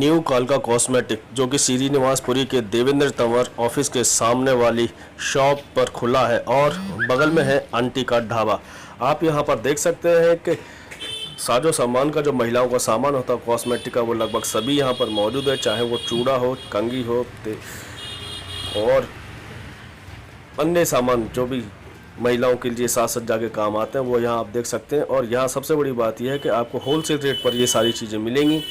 New कालका cosmetic जो कि श्रीनिवासपुरी के देवेंद्र तंवर ऑफिस के सामने वाली शॉप पर खुला है और बगल में है आंटी का ढाबा। आप यहां पर देख सकते हैं कि साजो सामान का जो महिलाओं का सामान होता है कॉस्मेटिक का वो लगभग सभी यहां पर मौजूद है, चाहे वो चूड़ा हो, कंघी हो और अन्य सामान जो भी महिलाओं के लिए साज सज्जा के काम आते हैं वो यहाँ आप देख सकते हैं। और यहाँ सबसे बड़ी बात यह है कि आपको होलसेल रेट पर ये सारी चीज़ें मिलेंगी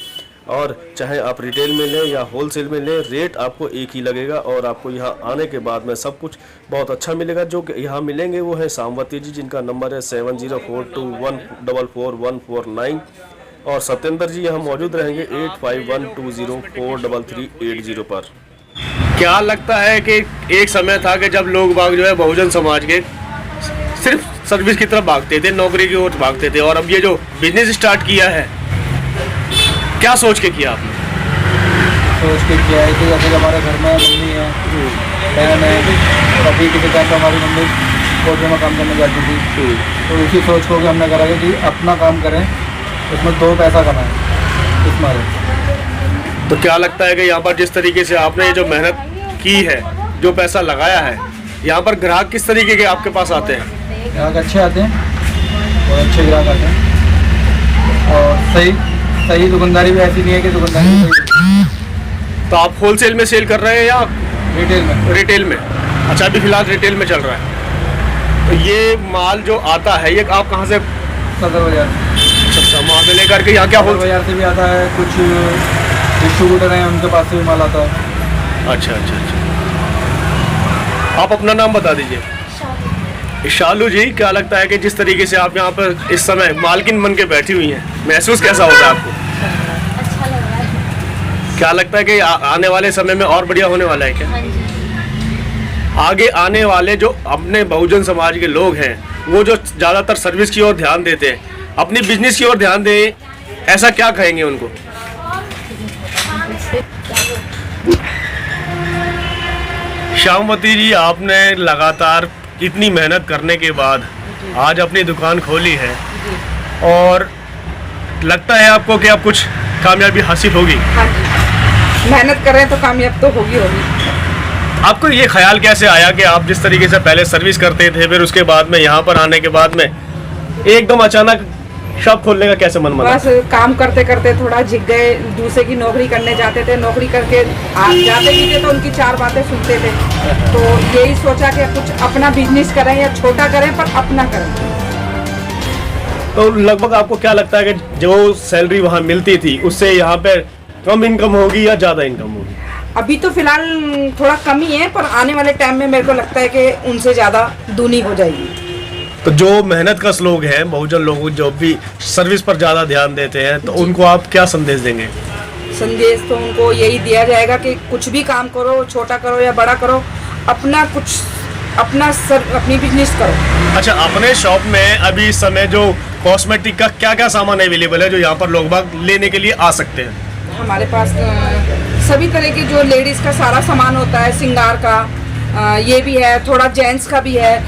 और चाहे आप रिटेल में लें या होलसेल में लें, रेट आपको एक ही लगेगा। और आपको यहाँ आने के बाद में सब कुछ बहुत अच्छा मिलेगा। जो कि यहाँ मिलेंगे वो है सामवती जी, जिनका नंबर है 7042144149 और सत्येंद्र जी यहाँ मौजूद रहेंगे 8512043380 पर। क्या लगता है कि एक समय था कि जब लोग बाग जो है बहुजन समाज के सिर्फ सर्विस की तरफ भागते थे, नौकरी की ओर भागते थे, और अब ये जो बिजनेस स्टार्ट किया है, क्या सोच के किया आपने? सोच के किया है कि जैसे हमारे घर में मम्मी है, बहन है, कभी किसी टाइम पर हमारी मम्मी कोर्ट में काम करने जाती थी, तो उसी सोच को हमने करा कि अपना काम करें, उसमें 2 पैसा कमाएं इस मारे। तो क्या लगता है कि यहाँ पर जिस तरीके से आपने ये जो मेहनत की है, जो पैसा लगाया है, यहाँ पर ग्राहक किस तरीके के आपके पास आते हैं? ग्राहक अच्छे आते हैं और अच्छे ग्राहक आते हैं और सही दुकानदारी भी ऐसी नहीं है कि दुकानदारी सही। तो आप होलसेल में सेल कर रहे हैं या रिटेल में? अच्छा, अभी फिलहाल रिटेल में चल रहा है। तो ये माल जो आता है ये आप कहाँ से? सदर बाजार। अच्छा, वहाँ से लेकर के यहाँ क्या सदर बाजार से भी आता है, कुछ डिस्ट्रीब्यूटर हैं उनके पास से भी माल आता है। अच्छा। आप अपना नाम बता दीजिए। शालू जी, क्या लगता है कि जिस तरीके से आप यहाँ पर इस समय मालकिन बन के बैठी हुई हैं, महसूस कैसा होता है आपको? अच्छा लग रहा है। क्या लगता है कि आने वाले समय में और बढ़िया होने वाला है क्या? हाँ जी। आगे आने वाले जो अपने बहुजन समाज के लोग हैं, वो जो ज़्यादातर सर्विस की ओर ध्यान देते हैं, अपनी बिजनेस की ओर ध्यान दें, ऐसा क्या कहेंगे उनको? श्यामवती जी, आपने लगातार इतनी मेहनत करने के बाद आज अपनी दुकान खोली है और लगता है आपको कि अब कुछ कामयाबी हासिल होगी? हाँ जी, मेहनत कर रहे हैं तो कामयाब तो होगी। आपको ये ख्याल कैसे आया कि आप जिस तरीके से पहले सर्विस करते थे, फिर उसके बाद में यहाँ पर आने के बाद में एकदम अचानक शॉप खोलने का कैसे मन बना? बस काम करते करते थोड़ा झिक गए, दूसरे की नौकरी करने जाते थे, नौकरी करके जाते भी थे तो उनकी 4 बातें सुनते थे, तो यही सोचा कि कुछ अपना बिजनेस करें या छोटा करें पर अपना करें। तो लगभग आपको क्या लगता है कि जो सैलरी वहाँ मिलती थी उससे यहाँ पे कम इनकम होगी या ज़्यादा इनकम होगी? अभी तो फिलहाल थोड़ा कम ही है, पर आने वाले टाइम में मेरे को लगता है कि उनसे ज़्यादा दूनी हो जाएगी। तो जो मेहनत कश लोग हैं, बहुजन लोग जो भी सर्विस पर ज़्यादा ध्यान देते हैं, तो उनको आप क्या संदेश देंगे? संदेश तो उनको यही दिया जाएगा कि कुछ भी काम करो, छोटा करो या बड़ा करो, अपनी बिजनेस करो। अच्छा, अपने शॉप में अभी इस समय जो कॉस्मेटिक का क्या क्या सामान अवेलेबल है जो यहाँ पर लोग बाग लेने के लिए आ सकते हैं? हमारे पास सभी तरह की जो लेडीज़ का सारा सामान होता है, श्रृंगार का ये भी है, थोड़ा जेंट्स का भी है,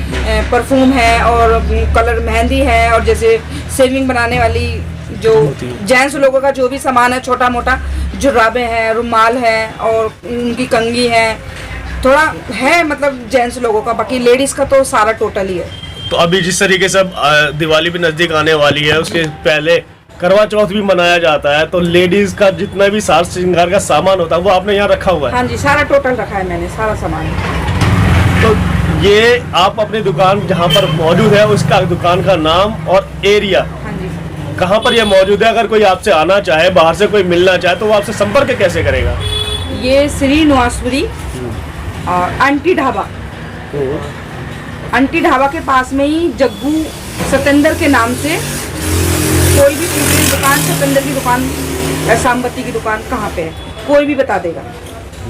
परफ्यूम है और कलर मेहंदी है, और जैसे सेविंग बनाने वाली जो जेंट्स लोगों का जो भी सामान है, छोटा मोटा जुराबे हैं, रुमाल है और उनकी कंघी है, थोड़ा है मतलब जेंट्स लोगों का। बाकी लेडीज़ का तो सारा टोटल ही है। तो अभी जिस तरीके से दिवाली भी नज़दीक आने वाली है, उसके पहले करवा चौथ भी मनाया जाता है, तो लेडीज का जितना भी साज श्रृंगार का सामान होता है वो आपने यहाँ रखा हुआ है? हाँ जी, सारा टोटल रखा है मैंने, सारा सामान। तो ये आप अपनी दुकान जहाँ पर मौजूद है उसका दुकान का नाम और एरिया हाँ जी, कहाँ पर ये मौजूद है? अगर कोई आपसे आना चाहे, बाहर से कोई मिलना चाहे, तो वो आपसे संपर्क कैसे करेगा? ये श्रीनिवासपुरी और आंटी ढाबा, आंटी ढाबा के पास में ही जग्गू सत्येंद्र के नाम से कोई भी पूछे दुकान, सत्येंद्र की दुकान या शामवती की दुकान कहाँ पे है, कोई भी बता देगा।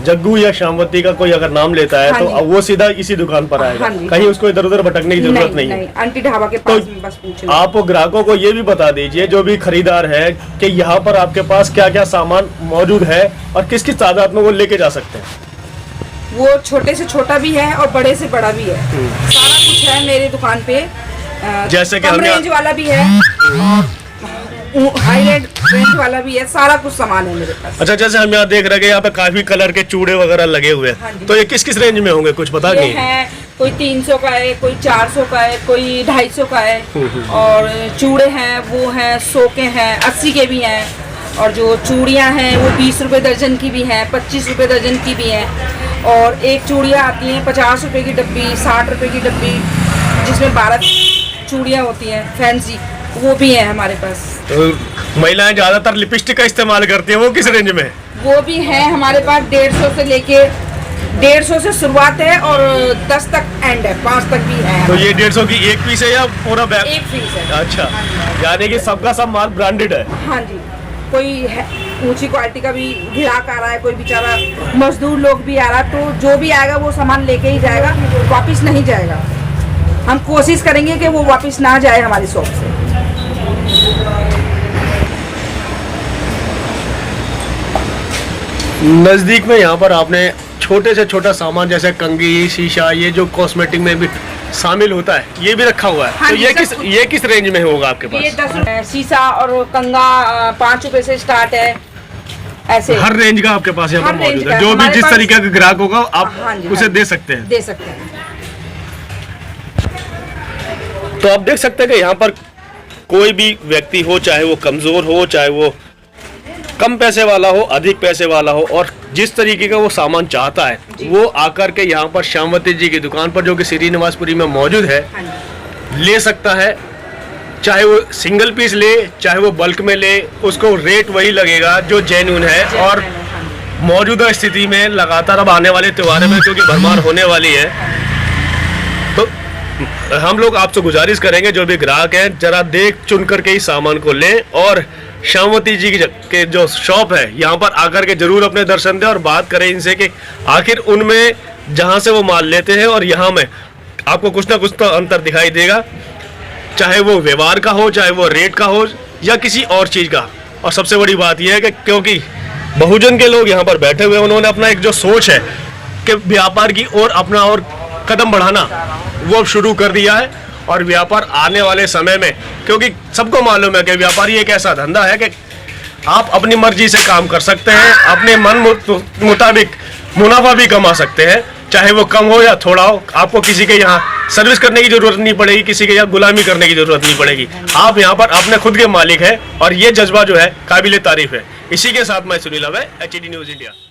जग्गू या शामवती का कोई अगर नाम लेता है तो वो सीधा इसी दुकान पर आएगा? हाँ जी, कहीं उसको इधर उधर भटकने की जरूरत नहीं है? आंटी ढाबा के पास में बस पूछ लो। आप ग्राहकों को ये भी बता दीजिए, जो भी खरीदार है, कि यहाँ पर आपके पास क्या क्या सामान मौजूद है और किस किस तादाद में वो लेके जा सकते हैं। वो छोटे से छोटा भी है और बड़े से बड़ा भी है, सारा कुछ है मेरी दुकान पे। जैसे कि कम रेंज वाला भी है, हाई रेंज वाला भी है, सारा कुछ सामान है मेरे पास। अच्छा, जैसे हम यहाँ देख रहे हैं यहाँ पे काफी कलर के चूड़े वगैरह लगे हुए हाँ हैं, जी। तो ये किस किस रेंज में होंगे, कुछ पता ये नहीं? है कोई 300 का है, कोई 400 का है, कोई 250 का है, और चूड़े हैं वो हैं 100 के हैं, 80 के भी हैं, और जो चूड़ियाँ हैं वो 20 रुपये दर्जन की भी हैं, 25 रुपये दर्जन की भी हैं, और एक चूड़ियाँ आती हैं 50 रुपये की डब्बी, 60 रुपये की डब्बी, जिसमें 12 चूड़ियाँ होती हैं फैंसी, वो भी है हमारे पास। तो महिलाएं ज्यादातर लिपस्टिक का इस्तेमाल करती हैं, वो किस रेंज में है? वो भी है हमारे पास 150 से लेके 150 से शुरुआत है और 10 तक एंड है, 5 तक भी है। तो ये 150 की एक पीस है या पूरा बैग? एक पीस है। अच्छा, यानी कि सबका सब माल ब्रांडेड है। हाँ जी, कोई है ऊंची क्वालिटी का भी ग्राहक आ रहा है, कोई बेचारा मजदूर लोग भी आ रहा है, तो जो भी आएगा वो सामान लेके ही जाएगा, वापस नहीं जाएगा। हम कोशिश करेंगे कि वो वापस ना जाए हमारी शॉप से। नज़दीक में यहाँ पर आपने छोटे से छोटा सामान जैसे कंघी, शीशा, ये जो कॉस्मेटिक में भी शामिल होता है, ये भी रखा हुआ है। हाँ तो जी, ये किस रेंज में होगा आपके ये पास? 10 रुपये शीशा और कंगा 5 रुपए से स्टार्ट है, ऐसे हर रेंज का आपके पास यहाँ हर पर रेंज मौजूद का है, जो भी हमारे जिस पास- तरीके का ग्राहक होगा आप हाँ जी, उसे हाँ जी। दे सकते हैं। दे सकते हैं। तो आप देख सकते हैं कि यहाँ पर कोई भी व्यक्ति हो, चाहे वो कमज़ोर हो, चाहे वो कम पैसे वाला हो, अधिक पैसे वाला हो, और जिस तरीके का वो सामान चाहता है वो आकर के यहाँ पर श्यामवती जी की दुकान पर, जो कि श्रीनिवासपुरी में मौजूद है, हाँ जी। ले सकता है। चाहे वो सिंगल पीस ले, चाहे वो बल्क में ले, उसको रेट वही लगेगा जो जेन्युइन है। और मौजूदा स्थिति में लगातार अब आने वाले त्योहारों में क्योंकि भरमार होने वाली है, तो हम लोग आपसे गुजारिश करेंगे जो भी ग्राहक हैं, जरा देख चुन करके ही सामान को लें, और श्यामवती जी के जो शॉप है यहाँ पर आकर के जरूर अपने दर्शन दें और बात करें इनसे कि आखिर उनमें जहाँ से वो माल लेते हैं और यहाँ में आपको कुछ ना कुछ तो अंतर दिखाई देगा, चाहे वो व्यवहार का हो, चाहे वो रेट का हो, या किसी और चीज़ का। और सबसे बड़ी बात यह है कि क्योंकि बहुजन के लोग यहाँ पर बैठे हुए हैं, उन्होंने अपना एक जो सोच है कि व्यापार की ओर अपना और कदम बढ़ाना, वो अब शुरू कर दिया है। और व्यापार आने वाले समय में, क्योंकि सबको मालूम है कि व्यापारी एक ऐसा धंधा है कि आप अपनी मर्जी से काम कर सकते हैं, अपने मन मुताबिक मुनाफा भी कमा सकते हैं, चाहे वो कम हो या थोड़ा हो। आपको किसी के यहाँ सर्विस करने की जरूरत नहीं पड़ेगी, किसी के यहाँ गुलामी करने की जरूरत नहीं पड़ेगी। आप यहाँ पर अपने खुद के मालिक हैं, और ये जज्बा जो है काबिले तारीफ है। इसी के साथ मैं सुनील अभय, HED न्यूज़ इंडिया।